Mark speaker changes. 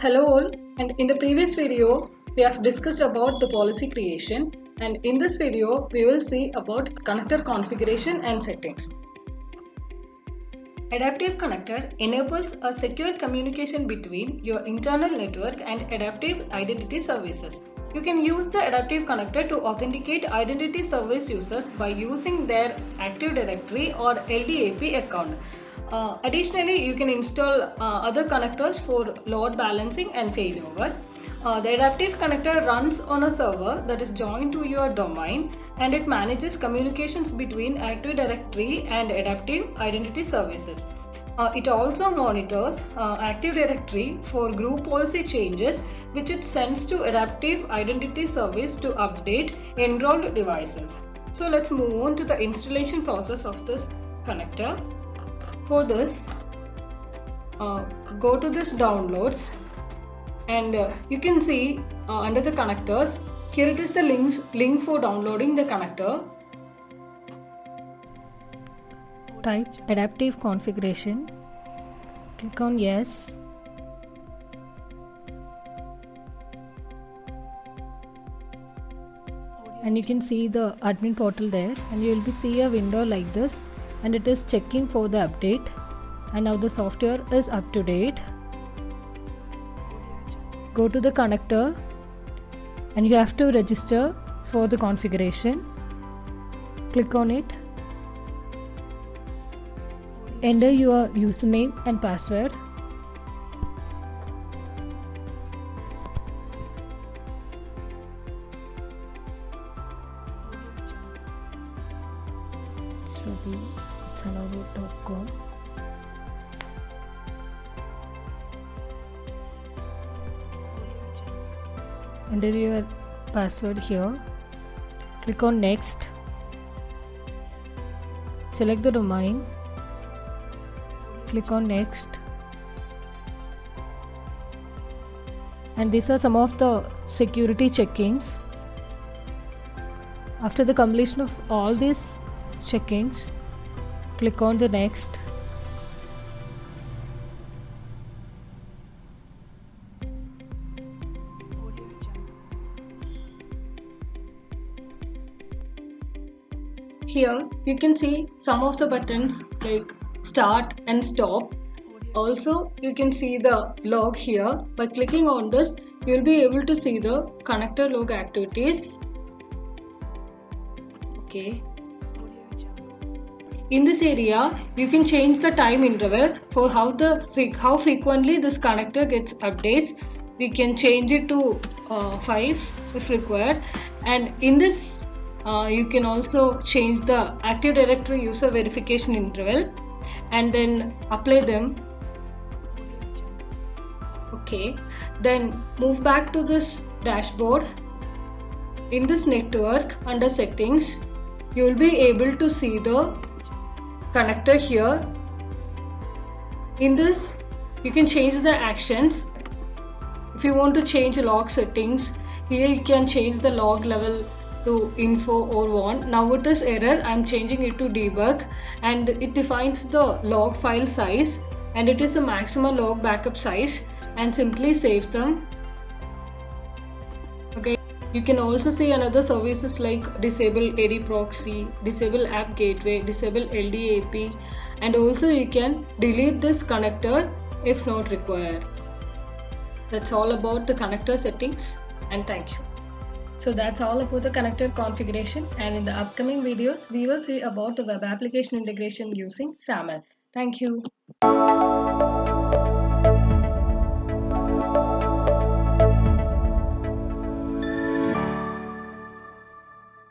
Speaker 1: Hello all, and in the previous video we have discussed about the policy creation, and in this video we will see about connector configuration and settings. Adaptive connector enables a secure communication between your internal network and adaptive identity services. You can use the adaptive connector to authenticate identity service users by using their Active Directory or LDAP account. Additionally, you can install other connectors for load balancing and failover. The adaptive connector runs on a server that is joined to your domain, and it manages communications between Active Directory and adaptive identity services. It also monitors Active Directory for group policy changes, which it sends to adaptive identity service to update enrolled devices. So let's move on to the installation process of this connector. For this, go to this downloads, and you can see under the connectors, here it is the link for downloading the connector. Type adaptive configuration, click on yes, and you can see the admin portal there, and you will see a window like this, and it is checking for the update, and now the software is up to date. Go to the connector, and you have to register for the configuration. Click on it, enter your username and password. Salavo.com. Enter your password here. Click on next. Select the domain. Click on next. And these are some of the security checkings. After the completion of all these checkings, click on the next. Here you can see some of the buttons like start and stop. Also you can see the log here. By clicking on this, you will be able to see the connector log activities. Okay. In this area, you can change the time interval for how frequently this connector gets updates. We can change it to 5 if required, and in this you can also change the Active Directory user verification interval and then apply them. Okay, then move back to this dashboard. In this network, under settings, you will be able to see the connector here. In this, you can change the actions. If you want to change log settings, here you can change the log level to info or 1. Now it is error, I am changing it to debug, and it defines the log file size, and it is the maximum log backup size, and simply save them. Okay, you can also see another services like disable AD proxy, disable app gateway, disable LDAP, and also you can delete this connector if not required. That's all about the connector settings, and thank you. So that's all about the connector configuration, and in the upcoming videos we will see about the web application integration using SAML. Thank you.